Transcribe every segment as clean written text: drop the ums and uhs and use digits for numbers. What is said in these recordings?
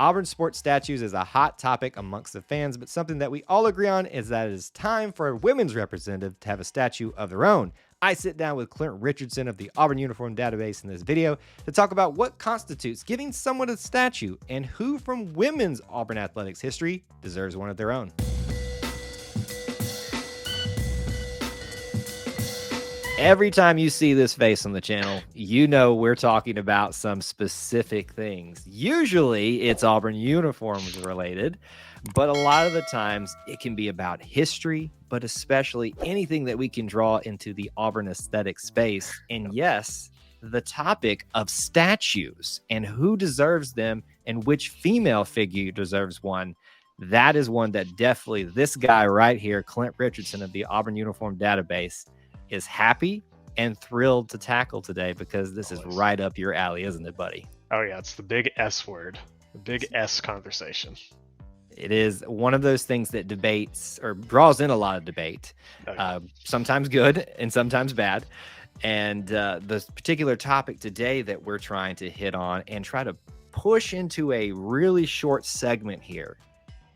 Auburn sports statues is a hot topic amongst the fans, but something that we all agree on is that it is time for a women's representative to have a statue of their own. I sit down with Clint Richardson of the Auburn Uniform Database in this video to talk about what constitutes giving someone a statue and who from women's Auburn Athletics history deserves one of their own. Every time you see this face on the channel, you know we're talking about some specific things. Usually it's Auburn uniforms related, but a lot of the times it can be about history, but especially anything that we can draw into the Auburn aesthetic space. And yes, the topic of statues and who deserves them and which female figure deserves one. That is one that definitely this guy right here, Clint Richardson of the Auburn Uniform Database, is happy and thrilled to tackle today because this is right up your alley, isn't it, buddy? Oh yeah, it's the big S word, the big S conversation. It is one of those things that debates or draws in a lot of debate, sometimes good and sometimes bad. And the particular topic today that we're trying to hit on and try to push into a really short segment here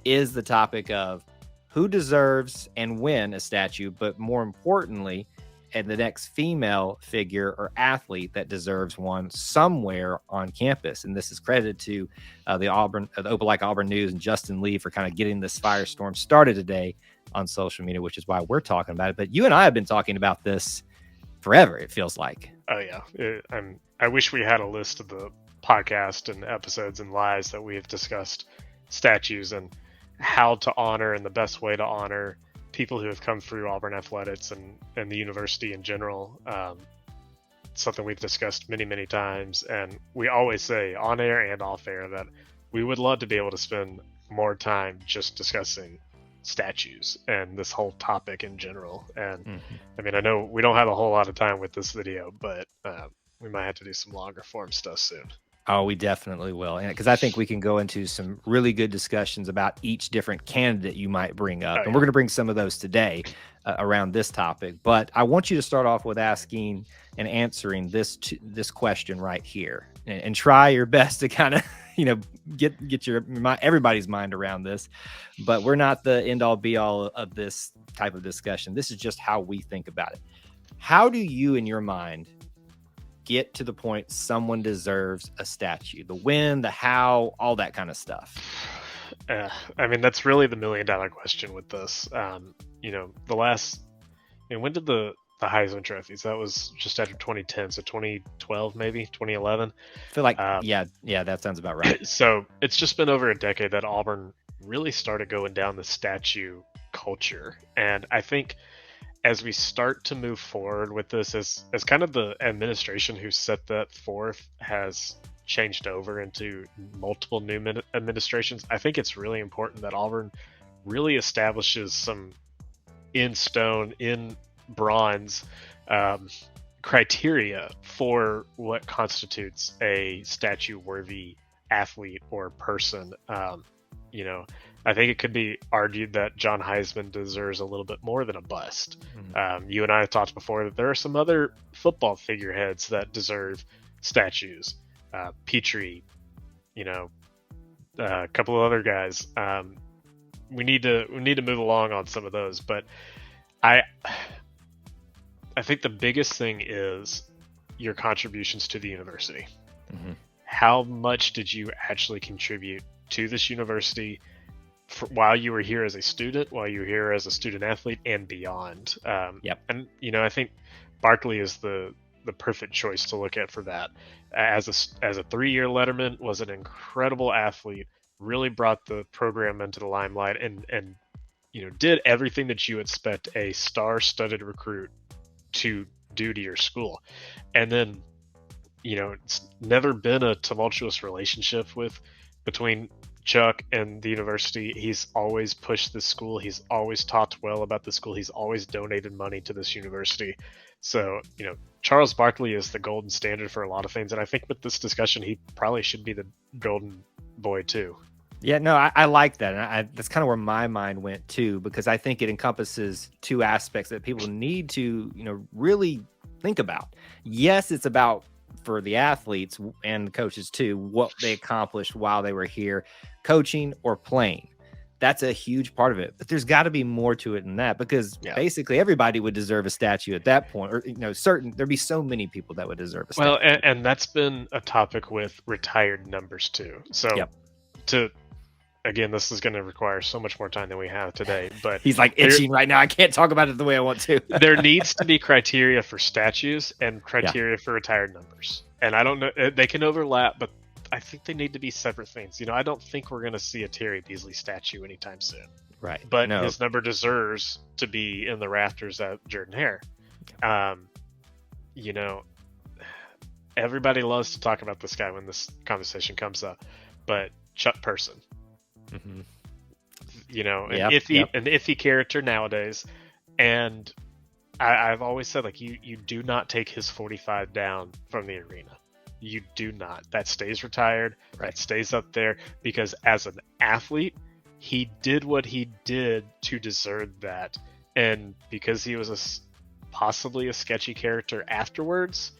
is the topic of who deserves and when a statue, but more importantly, and the next female figure or athlete that deserves one somewhere on campus. And this is credited to the Opelika Auburn News and Justin Lee for kind of getting this firestorm started today on social media, which is why we're talking about it. But you and I have been talking about this forever, it feels like. Oh yeah, I wish we had a list of the podcast and episodes and lives that we have discussed statues and how to honor and the best way to honor people who have come through Auburn Athletics and the university in general. Something we've discussed many, many times. And we always say on air and off air that we would love to be able to spend more time just discussing statues and this whole topic in general. And I mean, I know we don't have a whole lot of time with this video, but we might have to do some longer form stuff soon. Oh, we definitely will. And because I think we can go into some really good discussions about each different candidate you might bring up. And we're going to bring some of those today around this topic. But I want you to start off with asking and answering this question right here and try your best to kind of, get everybody's mind around this. But we're not the end all be all of this type of discussion. This is just how we think about it. How do you, in your mind, get to the point someone deserves a statue? The when, the how, all that kind of stuff. I mean, that's really the $1 million question with this. The last, when did the Heisman trophies? That was just after 2010, so 2012 maybe 2011. I feel like yeah, that sounds about right. So it's just been over a decade that Auburn really started going down the statue culture, and I think as we start to move forward with this, as kind of the administration who set that forth has changed over into multiple new administrations, I think it's really important that Auburn really establishes some in stone, in bronze criteria for what constitutes a statue-worthy athlete or person. I think it could be argued that John Heisman deserves a little bit more than a bust. You and I have talked before that there are some other football figureheads that deserve statues. Petrie, a couple of other guys. We need to move along on some of those, but I think the biggest thing is your contributions to the university. How much did you actually contribute to this university while you were here as a student, while you were here as a student athlete, and beyond? And I think Barkley is the perfect choice to look at for that. As a 3-year letterman, was an incredible athlete, really brought the program into the limelight, and did everything that you expect a star-studded recruit to do to your school. And then it's never been a tumultuous relationship between Chuck and the university. He's always pushed this school. He's always talked well about the school. He's always donated money to this university. So, Charles Barkley is the golden standard for a lot of things. And I think with this discussion, he probably should be the golden boy too. Yeah, no, I like that. And that's kind of where my mind went too, because I think it encompasses two aspects that people need to, really think about. Yes, it's about for the athletes and the coaches too, what they accomplished while they were here coaching or playing. That's a huge part of it, but there's got to be more to it than that, because basically everybody would deserve a statue at that point, or there'd be so many people that would deserve a statue. Well, and that's been a topic with retired numbers too. So again, this is going to require so much more time than we have today, but he's like itching right now. I can't talk about it the way I want to. There needs to be criteria for statues and criteria for retired numbers. And I don't know, they can overlap, but I think they need to be separate things. I don't think we're going to see a Terry Beasley statue anytime soon. Right. But his number deserves to be in the rafters at Jordan Hare. Everybody loves to talk about this guy when this conversation comes up, but Chuck Person, an iffy character nowadays. And I've always said, like, you do not take his 45 down from the arena. You do not. That stays retired. Right. That stays up there, because as an athlete, he did what he did to deserve that. And because he was possibly a sketchy character afterwards,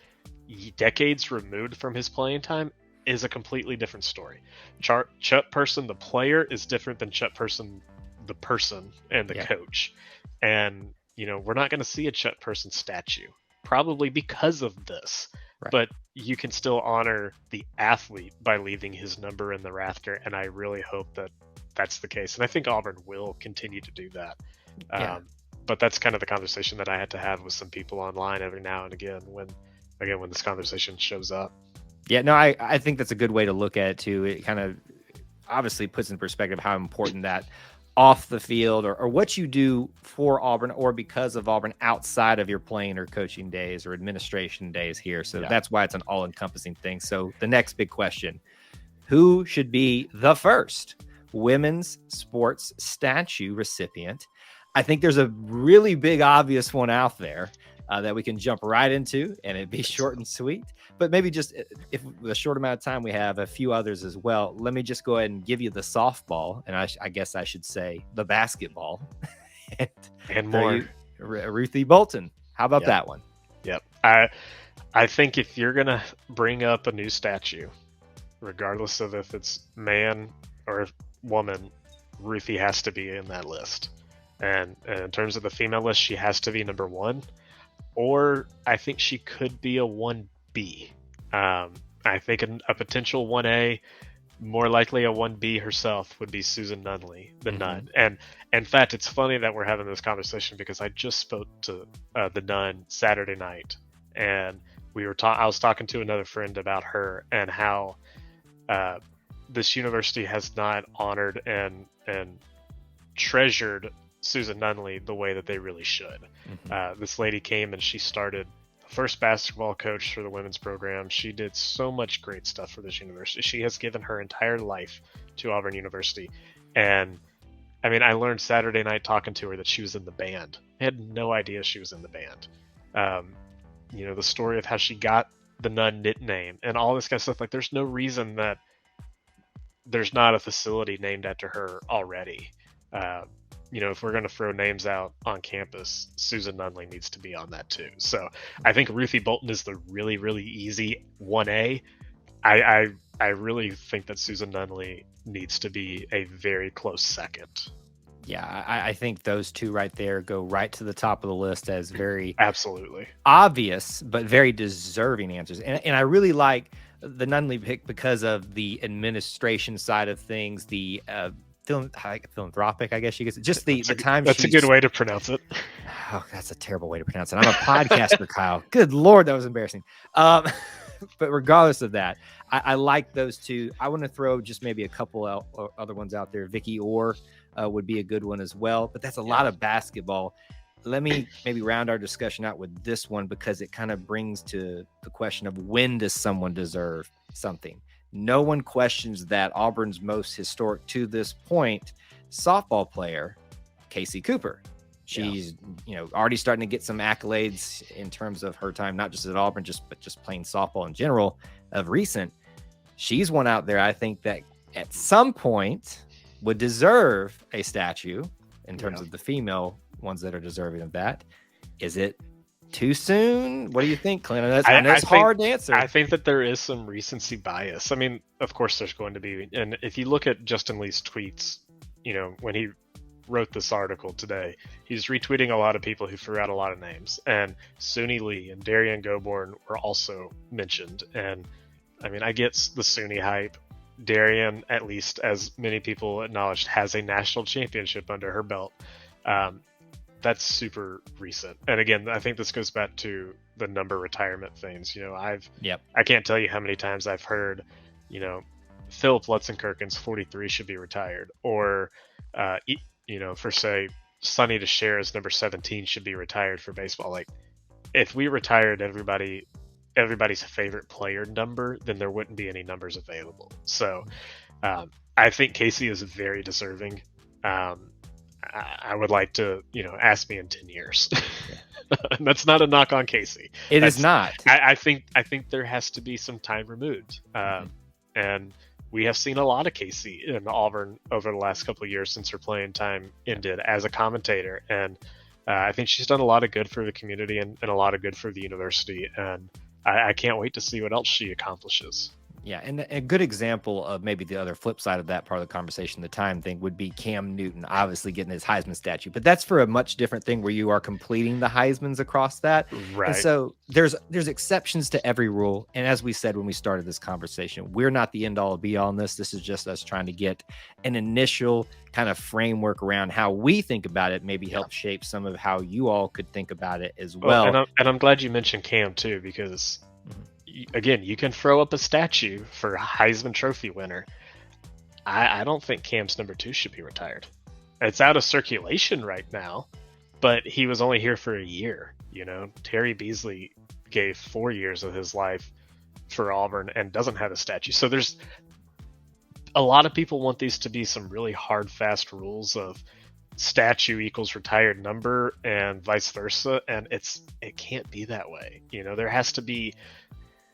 decades removed from his playing time, is a completely different story. Chuck Person, the player, is different than Chuck Person, the person and the coach. And, we're not going to see a Chuck Person statue, probably because of this. Right. But you can still honor the athlete by leaving his number in the rafter, and I really hope that that's the case. And I think Auburn will continue to do that. But that's kind of the conversation that I had to have with some people online every now and again when this conversation shows up. Yeah, no, I think that's a good way to look at it too. It kind of obviously puts in perspective how important that off the field or what you do for Auburn or because of Auburn outside of your playing or coaching days or administration days here. So that's why it's an all-encompassing thing. So the next big question, who should be the first women's sports statue recipient? I think there's a really big, obvious one out there that we can jump right into, and it'd be short and sweet. But maybe just if with a short amount of time, we have a few others as well. Let me just go ahead and give you the softball, and I guess I should say the basketball. and more. Ruthie Bolton. How about that one? Yep. I think if you're going to bring up a new statue, regardless of if it's man or woman, Ruthie has to be in that list. And in terms of the female list, she has to be number one. Or I think she could be a 1B. I think a potential 1A, more likely a 1B herself, would be Susan Nunley, the Nun. And in fact, it's funny that we're having this conversation because I just spoke to the Nun Saturday night, and I was talking to another friend about her and how this university has not honored and treasured Susan Nunley the way that they really should. This lady came and she started the first basketball coach for the women's program. She did so much great stuff for this university. She has given her entire life to Auburn University. And I mean, I learned Saturday night talking to her that she was in the band. I had no idea she was in the band. The story of how she got the Nun nickname and all this kind of stuff. Like, there's no reason that there's not a facility named after her already. If we're going to throw names out on campus, Susan Nunley needs to be on that too. So I think Ruthie Bolton is the really, really easy 1A. I really think that Susan Nunley needs to be a very close second. Yeah, I think those two right there go right to the top of the list as very absolutely obvious, but very deserving answers. And I really like the Nunley pick because of the administration side of things, the philanthropic, I guess you could say. Just the time. That's a good way to pronounce it. Oh, that's a terrible way to pronounce it. I'm a podcaster, Kyle. Good Lord, that was embarrassing. But regardless of that, I like those two. I want to throw just maybe a couple other ones out there. Vicky Orr would be a good one as well. But that's a lot of basketball. Let me maybe round our discussion out with this one because it kind of brings to the question of when does someone deserve something? No one questions that Auburn's most historic to this point softball player, Casey Cooper. She's, already starting to get some accolades in terms of her time, not just at Auburn, but just playing softball in general of recent. She's one out there, I think, that at some point would deserve a statue in terms of the female ones that are deserving of that. Is it Too soon? What do you think, Clint? I know I it's think hard to answer. I think that there is some recency bias. I mean, of course, there's going to be, and if you look at Justin Lee's tweets, when he wrote this article today, he's retweeting a lot of people who threw out a lot of names, and Suni Lee and Darian Goborn were also mentioned. And I mean, I get the Suni hype. Darian, at least as many people acknowledged, has a national championship under her belt. That's super recent. And again, I think this goes back to the number retirement things. I can't tell you how many times I've heard, Philip Lutzenkirchen's 43 should be retired, or for say Sonny DeShare's number 17 should be retired for baseball. Like, if we retired everybody's favorite player number, then there wouldn't be any numbers available. So I think Casey is very deserving. I would like to, ask me in 10 years. And that's not a knock on Casey. Is not. I think there has to be some time removed. And we have seen a lot of Casey in Auburn over the last couple of years since her playing time ended as a commentator. And I think she's done a lot of good for the community and a lot of good for the university. And I can't wait to see what else she accomplishes. Yeah, and a good example of maybe the other flip side of that part of the conversation, the time thing, would be Cam Newton obviously getting his Heisman statue. But that's for a much different thing where you are completing the Heismans across that. Right. And so there's exceptions to every rule. And as we said when we started this conversation, we're not the end all be all on this. This is just us trying to get an initial kind of framework around how we think about it, maybe help shape some of how you all could think about it as well. And I'm glad you mentioned Cam too, because again, you can throw up a statue for a Heisman Trophy winner. I don't think Cam's number 2 should be retired. It's out of circulation right now, but he was only here for a year. Terry Beasley gave 4 years of his life for Auburn and doesn't have a statue. So there's a lot of people want these to be some really hard, fast rules of statue equals retired number and vice versa. And it can't be that way. There has to be,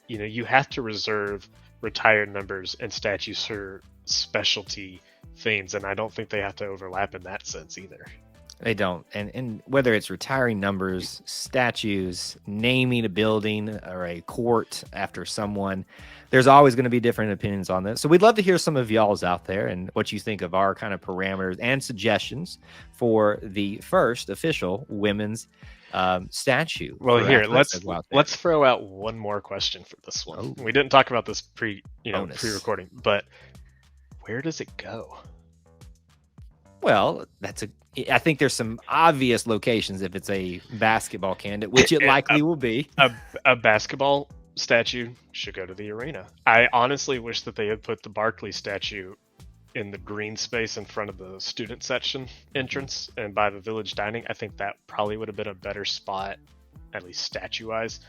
you have to reserve retired numbers and statues for specialty things, and I don't think they have to overlap in that sense either. They don't. And whether it's retiring numbers, statues, naming a building or a court after someone, there's always going to be different opinions on this. So we'd love to hear some of y'all's out there and what you think of our kind of parameters and suggestions for the first official women's statue. Well, here let's throw out one more question for this one. We didn't talk about this pre-recording, but where does it go? Well, I think there's some obvious locations if it's a basketball candidate, which it likely will be. A basketball statue should go to the arena. I honestly wish that they had put the Barkley statue in the green space in front of the student section entrance and by the village dining. I think that probably would have been a better spot, at least statue-wise.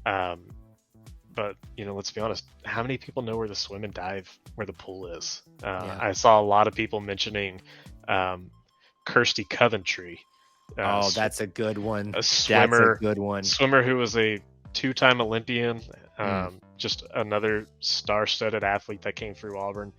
But, let's be honest, how many people know where the swim and dive, where the pool is? I saw a lot of people mentioning Kirsty Coventry. That's a good one. A swimmer, that's a good one. Swimmer who was a 2-time Olympian, just another star-studded athlete that came through Auburn.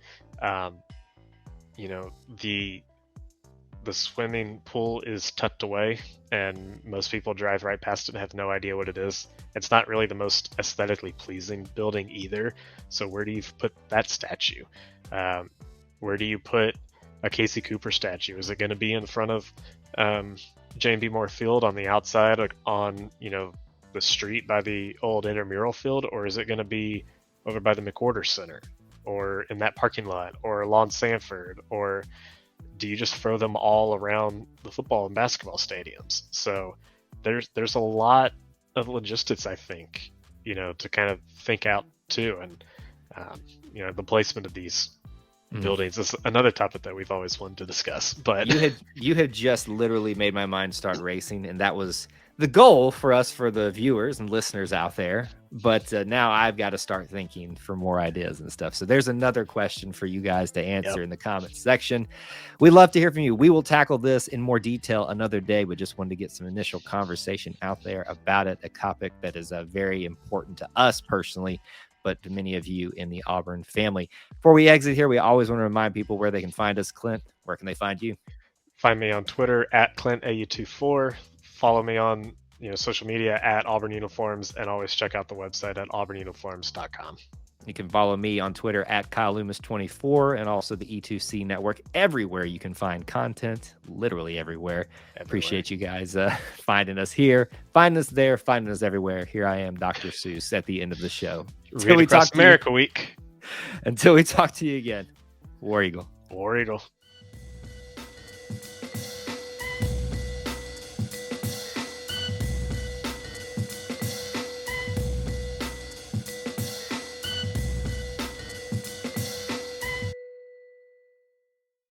The swimming pool is tucked away, and most people drive right past it and have no idea what it is. It's not really the most aesthetically pleasing building either. So where do you put that statue? Where do you put a Casey Cooper statue? Is it going to be in front of Jane B. Moore Field on the outside, on the street by the old intramural field, or is it going to be over by the McWhorter Center, or in that parking lot, or along Sanford, or do you just throw them all around the football and basketball stadiums? So there's a lot of logistics, I think, to kind of think out too, and the placement of these buildings is another topic that we've always wanted to discuss. But you had just literally made my mind start racing, and that was the goal for us, for the viewers and listeners out there. But now I've got to start thinking for more ideas and stuff. So there's another question for you guys to answer in the comments section. We'd love to hear from you. We will tackle this in more detail another day, but just wanted to get some initial conversation out there about it, a topic that is very important to us personally, but to many of you in the Auburn family. Before we exit here, we always want to remind people where they can find us. Clint, where can they find you? Find me on Twitter at ClintAU24. Follow me on social media at Auburn Uniforms, and always check out the website at auburnuniforms.com. You can follow me on Twitter at Kyle Loomis24 and also the E2C network. Everywhere you can find content, literally everywhere. Appreciate you guys finding us here, finding us there, finding us everywhere. Here I am, Dr. Seuss, at the end of the show. Until we talk America Week. Until we talk to you again. War Eagle. War Eagle.